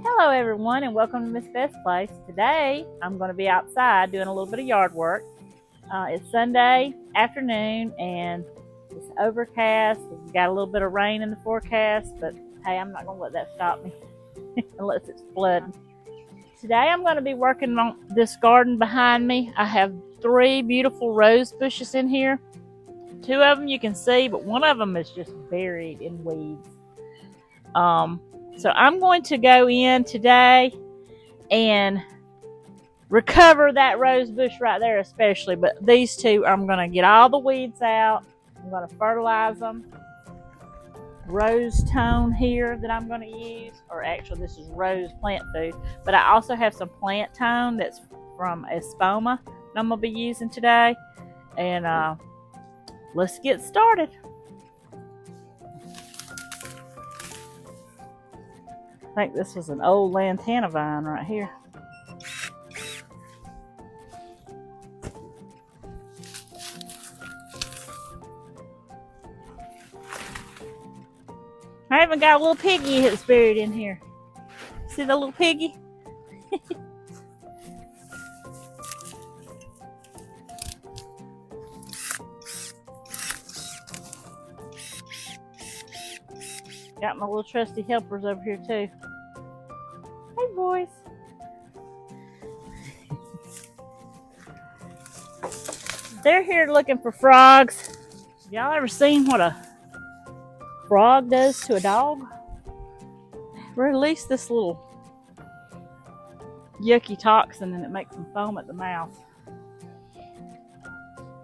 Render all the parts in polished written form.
Hello everyone, and welcome to Miss Beth's place. Today I'm going to be outside doing a little bit of yard work. It's Sunday afternoon and it's overcast. We've got a little bit of rain in the forecast, but hey, I'm not going to let that stop me unless it's flooding. Today I'm going to be working on this garden behind me. I have 3 beautiful rose bushes in here. 2 of them you can see, but one of them is just buried in weeds. So I'm going to go in today and recover that rose bush right there especially, but these 2 I'm going to get all the weeds out. I'm going to fertilize them. Rose tone here that I'm going to use, or actually this is rose plant food, but I also have some plant tone that's from Espoma that I'm going to be using today. And let's get started. I think this was an old lantana vine right here. I even got a little piggy that's buried in here. See the little piggy? Got my little trusty helpers over here too. Hey boys. They're here looking for frogs. Y'all ever seen what a frog does to a dog? Release this little yucky toxin and it makes them foam at the mouth.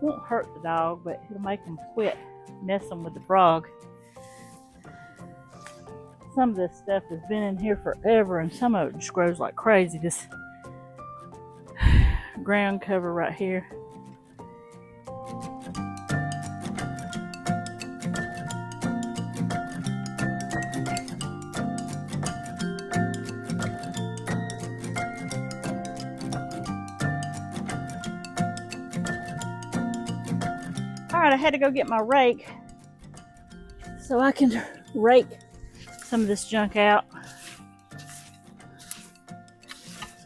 Won't hurt the dog, but it'll make them quit messing with the frog. Some of this stuff has been in here forever and some of it just grows like crazy. This ground cover right here. Alright, I had to go get my rake so I can rake some of this junk out.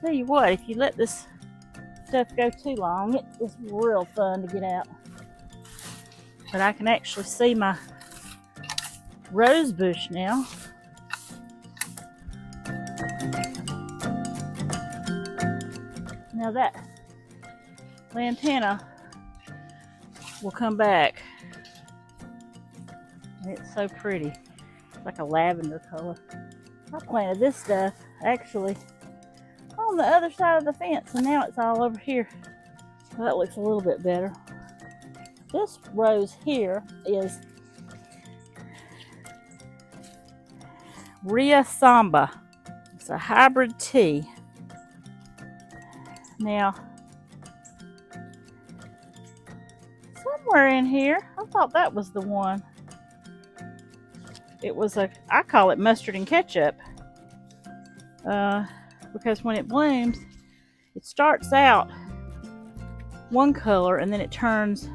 Tell you what, if you let this stuff go too long, it is real fun to get out. But I can actually see my rose bush now. Now that lantana will come back. And it's so pretty. It's like a lavender color. I planted this stuff actually on the other side of the fence, and now it's all over here. Well, that looks a little bit better. This rose here is Ria Samba. It's a hybrid tea. Now, somewhere in here, I thought that was the one. It was I call it mustard and ketchup. Because when it blooms, it starts out one color and then it turns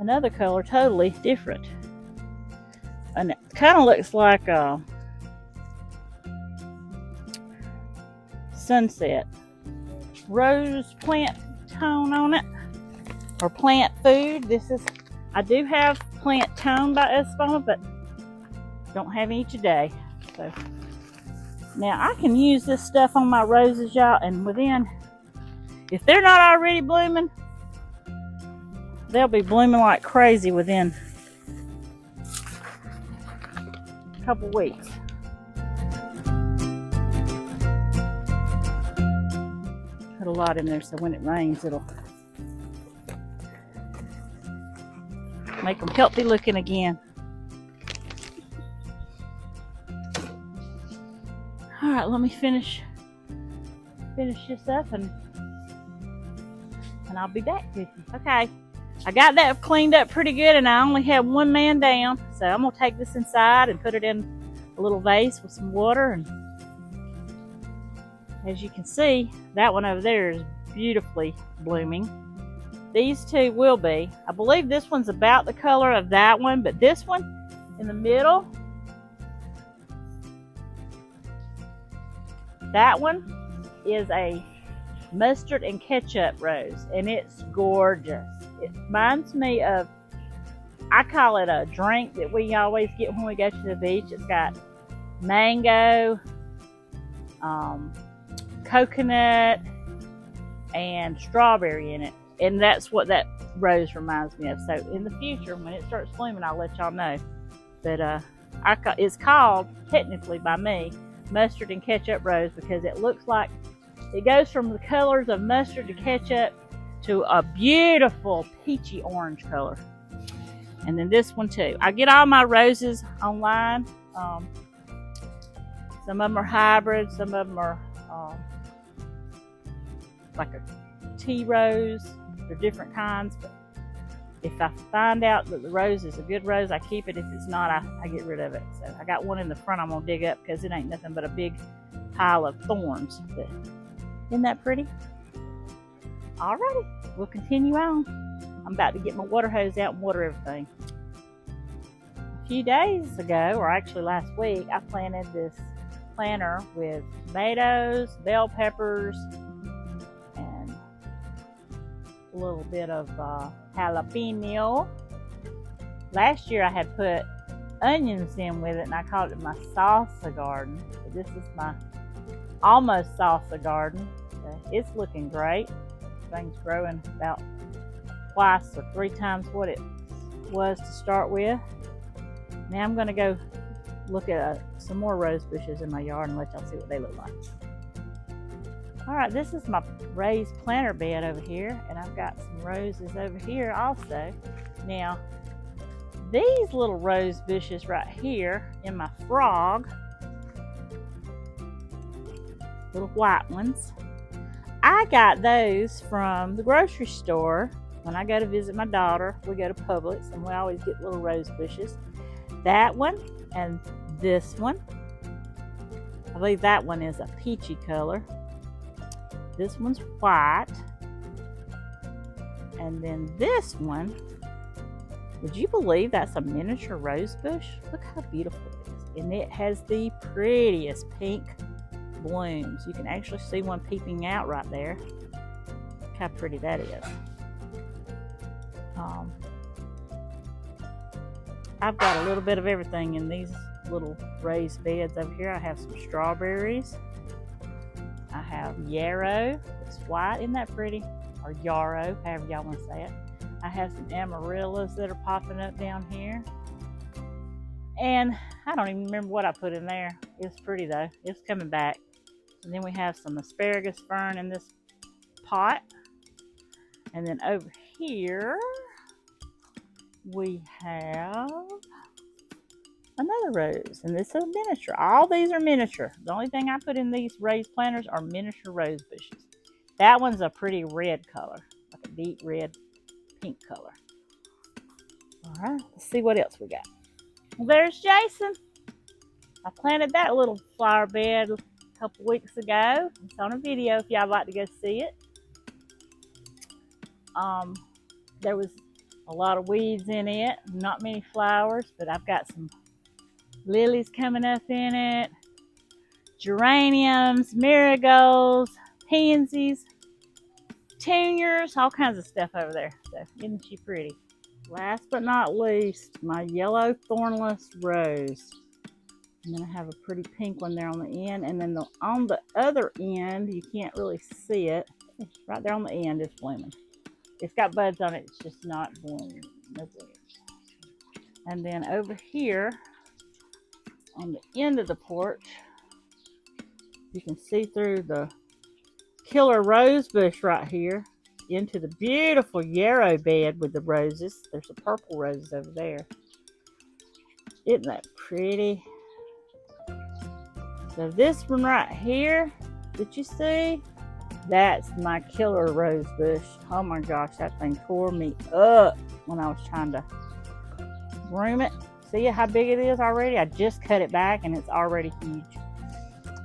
another color totally different. And it kind of looks like a sunset. Rose plant tone on it, or plant food. I do have plant tone by Espoma, but don't have any today. So now I can use this stuff on my roses, y'all, and if they're not already blooming, they'll be blooming like crazy within a couple weeks. Put a lot in there so when it rains, it'll make them healthy looking again. All right, let me finish this up and I'll be back with you. Okay, I got that cleaned up pretty good and I only have one man down. So I'm gonna take this inside and put it in a little vase with some water. And as you can see, that one over there is beautifully blooming. These 2 will be. I believe this one's about the color of that one, but this one in the middle That one is a mustard and ketchup rose, and it's gorgeous. It reminds me of, I call it a drink that we always get when we go to the beach. It's got mango, coconut, and strawberry in it, and that's what that rose reminds me of. So in the future, when it starts blooming, I'll let y'all know. But it's called, technically by me, mustard and ketchup rose, because it looks like it goes from the colors of mustard to ketchup to a beautiful peachy orange color. And then this one too. I get all my roses online. Some of them are hybrid, some of them are like a tea rose. They're different kinds, but if I find out that the rose is a good rose, I keep it. If it's not, I get rid of it. So I got one in the front I'm gonna dig up because it ain't nothing but a big pile of thorns. But isn't that pretty? Alrighty, we'll continue on. I'm about to get my water hose out and water everything. A few days ago, or actually last week, I planted this planter with tomatoes, bell peppers, and a little bit of jalapeno. Last year I had put onions in with it, and I called it my salsa garden. But this is my almost salsa garden. It's looking great. Things growing about twice or 3 times what it was to start with. Now I'm going to go look at some more rose bushes in my yard and let y'all see what they look like. Alright, this is my raised planter bed over here, and I've got some roses over here also. Now, these little rose bushes right here in my frog, little white ones, I got those from the grocery store. When I go to visit my daughter, we go to Publix, and we always get little rose bushes. That one and this one. I believe that one is a peachy color. This one's white. And then this one, would you believe that's a miniature rose bush? Look how beautiful it is. And it has the prettiest pink blooms. You can actually see one peeping out right there. Look how pretty that is. I've got a little bit of everything in these little raised beds over here. I have some strawberries. I have yarrow. It's white. Isn't that pretty? Or yarrow, however y'all want to say it. I have some amaryllis that are popping up down here. And I don't even remember what I put in there. It's pretty though. It's coming back. And then we have some asparagus fern in this pot. And then over here, we have another rose, and this is a miniature. All these are miniature. The only thing I put in these raised planters are miniature rose bushes. That one's a pretty red color, like a deep red pink color. All right, let's see what else we got. Well, there's Jason. I planted that little flower bed a couple weeks ago. It's on a video if y'all like to go see it. There was a lot of weeds in it, not many flowers, but I've got some lilies coming up in it, geraniums, marigolds, pansies, petunias, all kinds of stuff over there. So isn't she pretty? Last but not least, my yellow thornless rose. And then I have a pretty pink one there on the end, and then on the other end, you can't really see it. It's right there on the end, it's blooming. It's got buds on it, it's just not blooming. No blooms. And then over here, on the end of the porch, you can see through the killer rose bush right here into the beautiful yarrow bed with the roses. There's some purple roses over there. Isn't that pretty? So this one right here, did you see? That's my killer rose bush. Oh my gosh, that thing tore me up when I was trying to groom it. See how big it is already? I just cut it back and it's already huge.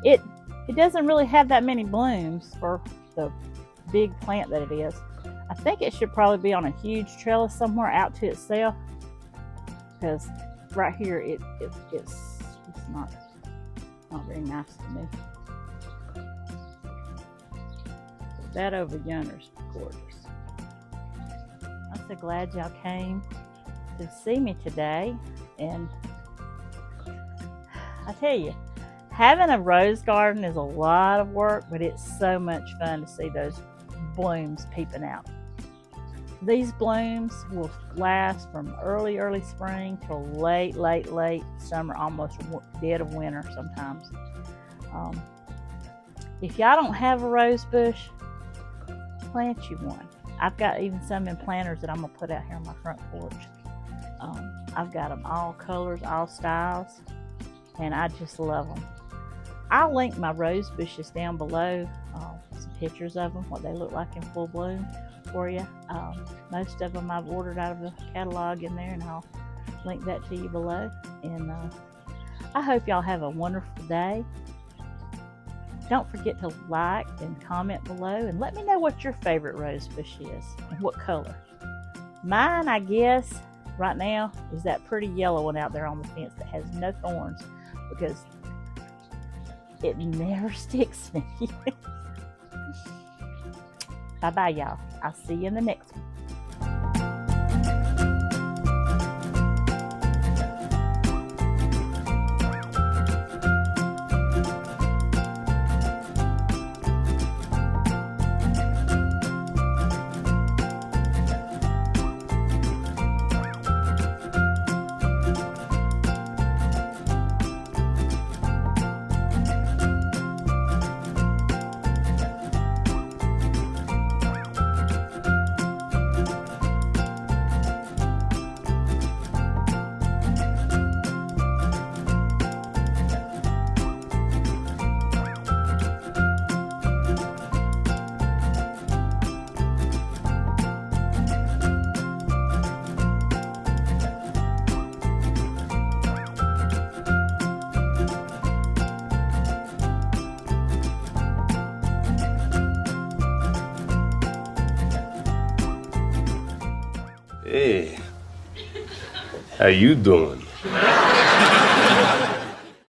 It doesn't really have that many blooms for the big plant that it is. I think it should probably be on a huge trellis somewhere out to itself, because right here it's not very nice to me. That over yonder's gorgeous. I'm so glad y'all came to see me today. And I tell you, having a rose garden is a lot of work, but it's so much fun to see those blooms peeping out. These blooms will last from early spring till late summer, almost dead of winter sometimes. If y'all don't have a rose bush, plant you one. I've got even some in planters that I'm going to put out here on my front porch. I've got them all colors, all styles, and I just love them. I'll link my rose bushes down below, some pictures of them, what they look like in full bloom for you. Most of them I've ordered out of the catalog in there, and I'll link that to you below. And I hope y'all have a wonderful day. Don't forget to like and comment below, and let me know what your favorite rose bush is and what color. Mine, I guess, right now is that pretty yellow one out there on the fence that has no thorns, because it never sticks me. Bye-bye, y'all. I'll see you in the next one. Hey, how you doing?